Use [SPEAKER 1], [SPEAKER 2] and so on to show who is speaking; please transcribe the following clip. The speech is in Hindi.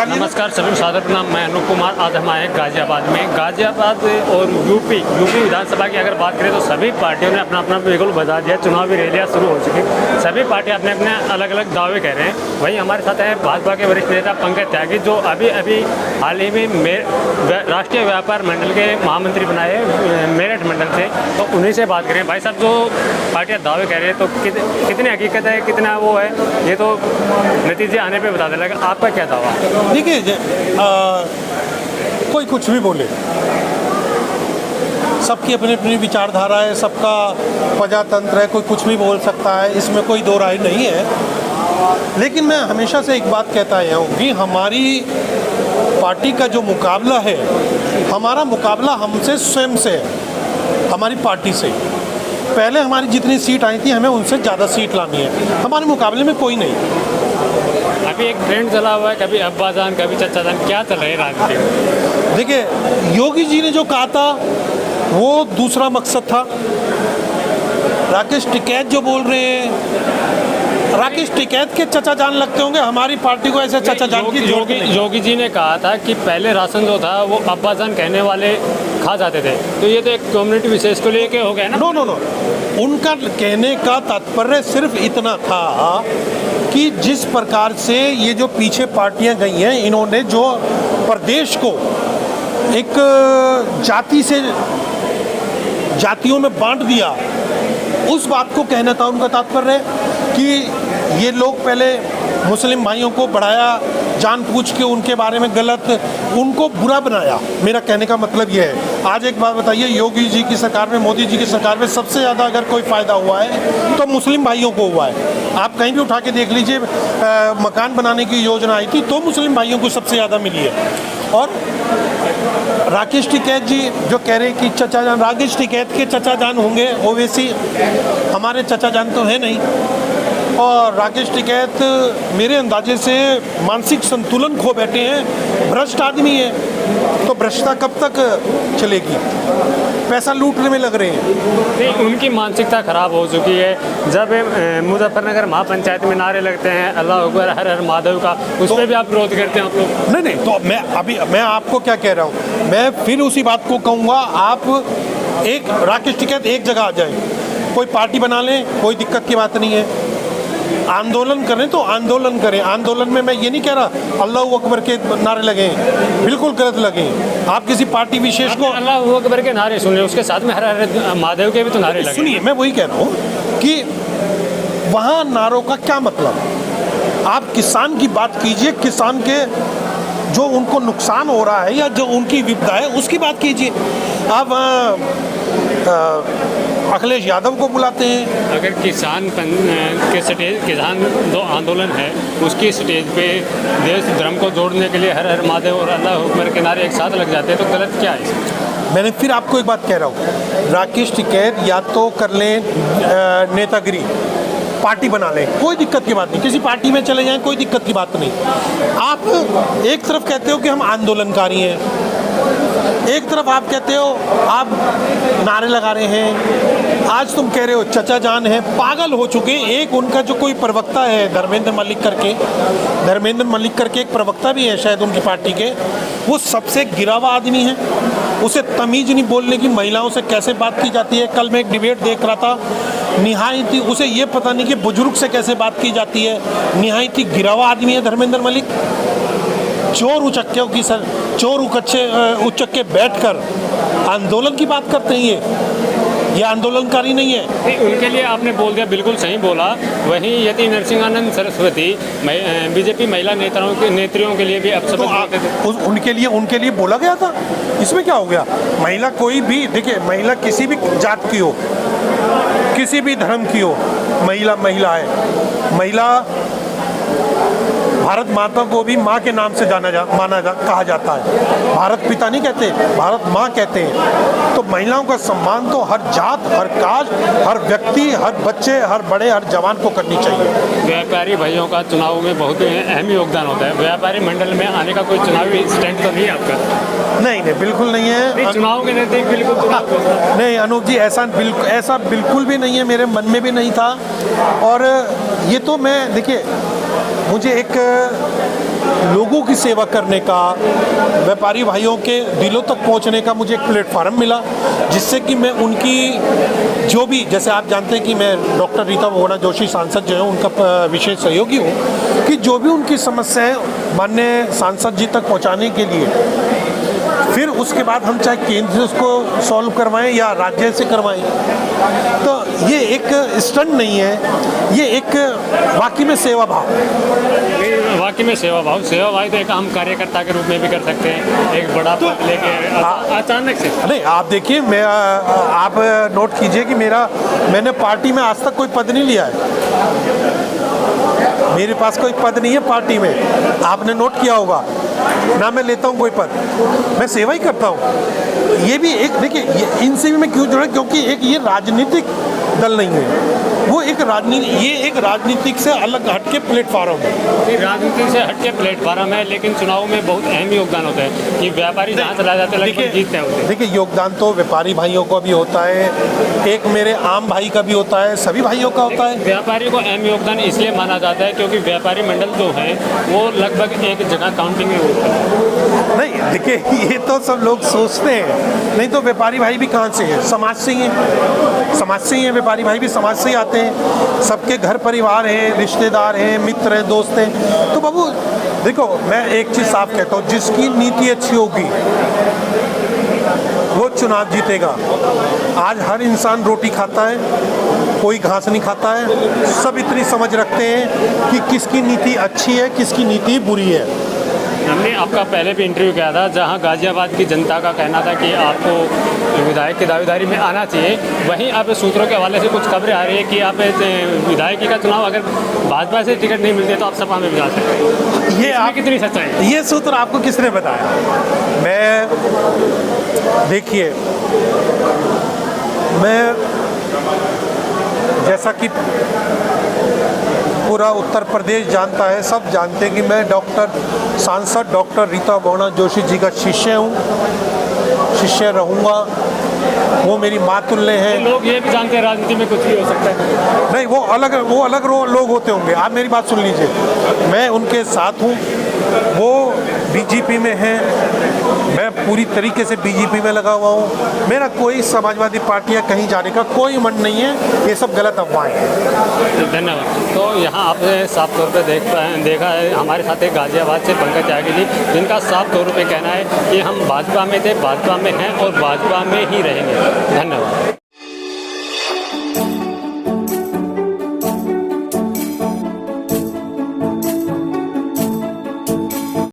[SPEAKER 1] नमस्कार सभी सादर प्रणाम। मैं अनूप कुमार। आज हम आए हैं गाजियाबाद में। गाजियाबाद और यूपी विधानसभा की अगर बात करें तो सभी पार्टियों ने अपना अपना बिल्कुल बता दिया। चुनावी रैलियां शुरू हो चुकी। सभी पार्टियां अपने अपने अलग अलग दावे कह रहे हैं। वहीं हमारे साथ हैं भाजपा के वरिष्ठ नेता पंकज त्यागी, जो अभी हाल ही में राष्ट्रीय व्यापार मंडल के महामंत्री बनाए मेरठ मंडल से। तो उन्हीं से बात करें। भाई साहब, जो पार्टियाँ दावे कह रहे हैं तो कितनी हकीकत है, कितना वो है, ये तो नतीजे आने पर बता देगा। आपका क्या दावा है?
[SPEAKER 2] देखिए, कोई कुछ भी बोले, सबकी अपनी अपनी विचारधारा है, सबका प्रजातंत्र है, कोई कुछ भी बोल सकता है, इसमें कोई दो राय नहीं है। लेकिन मैं हमेशा से एक बात कहता आया हूँ कि हमारी पार्टी का जो मुकाबला है, हमारा मुकाबला हमसे स्वयं से है, हमारी पार्टी से। पहले हमारी जितनी सीट आई थी, हमें उनसे ज़्यादा सीट लानी है। हमारे मुकाबले में कोई नहीं।
[SPEAKER 1] अभी एक ट्रेंड चला हुआ है, कभी अब्बाजान कभी चचाजान, क्या चल रहा है राजनीति में?
[SPEAKER 2] देखिए, योगी जी ने जो कहा था वो दूसरा मकसद था। राकेश टिकैत जो बोल रहे हैं, राकेश टिकैत के चचा जान लगते होंगे। हमारी पार्टी को ऐसे चचा जान की
[SPEAKER 1] योगी जी ने कहा था कि पहले राशन जो था वो अब्बाजान कहने वाले खा जाते थे, तो ये तो एक कम्युनिटी विशेष को लेके हो गया ना।
[SPEAKER 2] नो, उनका कहने का तात्पर्य सिर्फ इतना था कि जिस प्रकार से ये जो पीछे पार्टियां गई हैं, इन्होंने जो प्रदेश को एक जाति से जातियों में बांट दिया, उस बात को कहना था उनका तात्पर्य कि ये लोग पहले मुस्लिम भाइयों को बढ़ाया, जानबूझ के उनके बारे में गलत, उनको बुरा बनाया। मेरा कहने का मतलब ये है। आज एक बात बताइए, योगी जी की सरकार में, मोदी जी की सरकार में सबसे ज़्यादा अगर कोई फ़ायदा हुआ है तो मुस्लिम भाइयों को हुआ है। आप कहीं भी उठा के देख लीजिए, मकान बनाने की योजना आई थी तो मुस्लिम भाइयों को सबसे ज़्यादा मिली है। और राकेश टिकैत जी जो कह रहे हैं कि चचा जान, राकेश टिकैत के चचा जान होंगे, ओवैसी हमारे चचा जान तो है नहीं। और राकेश टिकैत मेरे अंदाजे से मानसिक संतुलन खो बैठे हैं, भ्रष्ट आदमी है। तो भ्रष्टता कब तक चलेगी? पैसा लूटने में लग रहे हैं।
[SPEAKER 1] नहीं, उनकी मानसिकता खराब हो चुकी है। जब मुजफ्फरनगर महापंचायत में नारे लगते हैं अल्लाह अकबर हर हर महादेव का, उस पर भी आप विरोध करते हैं आप लोग?
[SPEAKER 2] नहीं, तो मैं आपको क्या कह रहा हूँ, मैं फिर उसी बात को कहूँगा। आप एक राकेश टिकैत एक जगह आ जाए, कोई पार्टी बना लें, कोई दिक्कत की बात नहीं है। आंदोलन करें तो आंदोलन करें। आंदोलन में मैं ये नहीं कह रहा अल्लाह अकबर के नारे लगे, बिल्कुल गलत लगे। आप किसी पार्टी विशेष को
[SPEAKER 1] अल्लाह अकबर के नारे सुने, उसके साथ में हर हर महादेव के भी तो नारे लगे।
[SPEAKER 2] सुनिए, मैं वही कह रहा हूँ कि वहाँ नारों का क्या मतलब। आप किसान की बात कीजिए, किसान के जो उनको नुकसान हो रहा है या जो उनकी विपदा है उसकी बात कीजिए। आप अखिलेश यादव को बुलाते हैं।
[SPEAKER 1] अगर किसान जो आंदोलन है उसकी स्टेज पे देश धर्म को जोड़ने के लिए हर हर महादेव और अल्लाह अकबर के नारे एक साथ लग जाते हैं, तो गलत क्या है?
[SPEAKER 2] मैंने फिर आपको एक बात कह रहा हूँ, राकेश टिकैत या तो कर लें नेतागिरी, पार्टी बना लें, कोई दिक्कत की बात नहीं। किसी पार्टी में चले जाएं, कोई दिक्कत की बात नहीं। आप एक तरफ कहते हो कि हम आंदोलनकारी हैं, एक तरफ आप कहते हो आप नारे लगा रहे हैं, आज तुम कह रहे हो चचा जान है। पागल हो चुके। एक उनका जो कोई प्रवक्ता है धर्मेंद्र मलिक करके एक प्रवक्ता भी है शायद उनकी पार्टी के, वो सबसे गिरा हुआ आदमी है। उसे तमीज़ नहीं बोलने की, महिलाओं से कैसे बात की जाती है। कल मैं एक डिबेट देख रहा था, निहायत ही उसे ये पता नहीं कि बुजुर्ग से कैसे बात की जाती है। निहायत ही गिरा हुआ आदमी है धर्मेंद्र मलिक। चोर उचक्के बैठकर आंदोलन की बात करते हैं। ये आंदोलनकारी नहीं है।
[SPEAKER 1] नहीं, उनके लिए आपने बोल दिया, बिल्कुल सही बोला। वहीं यदि नरसिंहानंद सरस्वती बीजेपी महिला नेत्रियों के लिए भी अब
[SPEAKER 2] तो उनके लिए बोला गया था। इसमें क्या हो गया? महिला कोई भी, देखिए, महिला किसी भी जात की हो, किसी भी धर्म की हो, महिला है। महिला भारत माता को भी माँ के नाम से कहा जाता है। भारत पिता नहीं कहते, भारत माँ कहते हैं। तो महिलाओं का सम्मान तो हर जात, हर कास्ट, हर व्यक्ति, हर बच्चे, हर बड़े, हर जवान को करनी चाहिए।
[SPEAKER 1] व्यापारी भाइयों का चुनाव में बहुत अहम योगदान होता है। व्यापारी मंडल में आने का कोई चुनावी स्टैंड तो नहीं है आपका?
[SPEAKER 2] नहीं, बिल्कुल नहीं है।
[SPEAKER 1] चुनाव के नजदीक बिल्कुल
[SPEAKER 2] नहीं अनूप जी, ऐसा बिल्कुल भी नहीं है, मेरे मन में भी नहीं था। और ये तो मैं, देखिए, मुझे एक लोगों की सेवा करने का, व्यापारी भाइयों के दिलों तक पहुंचने का मुझे एक प्लेटफार्म मिला, जिससे कि मैं उनकी जो भी, जैसे आप जानते हैं कि मैं डॉक्टर रीता बहुगुणा जोशी सांसद जो है उनका विशेष सहयोगी हूँ, कि जो भी उनकी समस्याएं माननीय सांसद जी तक पहुँचाने के लिए, फिर उसके बाद हम चाहे केंद्र से उसको सॉल्व करवाएं या राज्य से करवाएं, तो ये एक स्टंट नहीं है, ये एक वाकई में सेवा भाव।
[SPEAKER 1] वाकई में सेवा भाव तो एक हम कार्यकर्ता के रूप में भी कर सकते हैं, एक बड़ा पद लेके अचानक से।
[SPEAKER 2] नहीं, आप देखिए, मैं आप नोट कीजिए कि मैंने पार्टी में आज तक कोई पद नहीं लिया है, मेरे पास कोई पद नहीं है पार्टी में, आपने नोट किया होगा ना, मैं लेता हूँ कोई पद, मैं सेवा ही करता हूँ। ये भी एक, देखिए इनसे भी मैं क्यों जुड़ा, क्योंकि एक ये राजनीतिक दल नहीं है, वो एक राजनीतिक से अलग हटके प्लेटफॉर्म है।
[SPEAKER 1] राजनीति से हटके प्लेटफॉर्म है, लेकिन चुनाव में बहुत अहम योगदान होता है कि व्यापारी जहाँ चला जाते हैं लगभग जीतते हैं।
[SPEAKER 2] देखिए, योगदान तो व्यापारी भाइयों का भी होता है, एक मेरे आम भाई का भी होता है, सभी भाइयों का होता है।
[SPEAKER 1] व्यापारी को अहम योगदान इसलिए माना जाता है क्योंकि व्यापारी मंडल जो है वो लगभग एक जगह काउंटिंग में होता है।
[SPEAKER 2] नहीं, देखिए ये तो सब लोग सोचते हैं, नहीं तो व्यापारी भाई भी कहाँ से हैं, समाज से ही हैं, समाज से ही हैं, व्यापारी भाई भी समाज से ही आते हैं, सबके घर परिवार हैं, रिश्तेदार हैं, मित्र हैं, दोस्त हैं। तो बाबू देखो, मैं एक चीज़ साफ कहता हूँ, जिसकी नीति अच्छी होगी वो चुनाव जीतेगा। आज हर इंसान रोटी खाता है, कोई घास नहीं खाता है, सब इतनी समझ रखते हैं कि किसकी नीति अच्छी है, किसकी नीति बुरी है।
[SPEAKER 1] हमने आपका पहले भी इंटरव्यू किया था, जहां गाजियाबाद की जनता का कहना था कि आपको विधायक की दावेदारी में आना चाहिए, वहीं आप सूत्रों के हवाले से कुछ खबरें आ रही है कि आप विधायकी का चुनाव अगर भाजपा से टिकट नहीं मिलती तो आप सपा में भी जा सकते हैं। ये आप कितनी सच्चाई है?
[SPEAKER 2] ये सूत्र आपको किसने बताया? मैं, देखिए, मैं जैसा कि पूरा उत्तर प्रदेश जानता है, सब जानते हैं कि मैं सांसद डॉक्टर रीता बहुगुणा जोशी जी का शिष्य हूँ, शिष्य रहूँगा। वो मेरी माँ तुल्य हैं।
[SPEAKER 1] लोग ये भी जानते हैं राजनीति में कुछ भी हो सकता है।
[SPEAKER 2] नहीं, वो अलग लोग होते होंगे। आप मेरी बात सुन लीजिए, मैं उनके साथ हूँ, वो बीजेपी में हैं, मैं पूरी तरीके से बीजेपी में लगा हुआ हूँ। मेरा कोई समाजवादी पार्टी या कहीं जाने का कोई मन नहीं है, ये सब गलत अफवाहें हैं।
[SPEAKER 1] धन्यवाद। तो यहाँ आपने साफ तौर पे देखा है, हमारे साथ एक गाजियाबाद से पंकज त्यागी जी, जिनका साफ तौर पे कहना है कि हम भाजपा में थे, भाजपा में हैं और भाजपा में ही रहेंगे। धन्यवाद।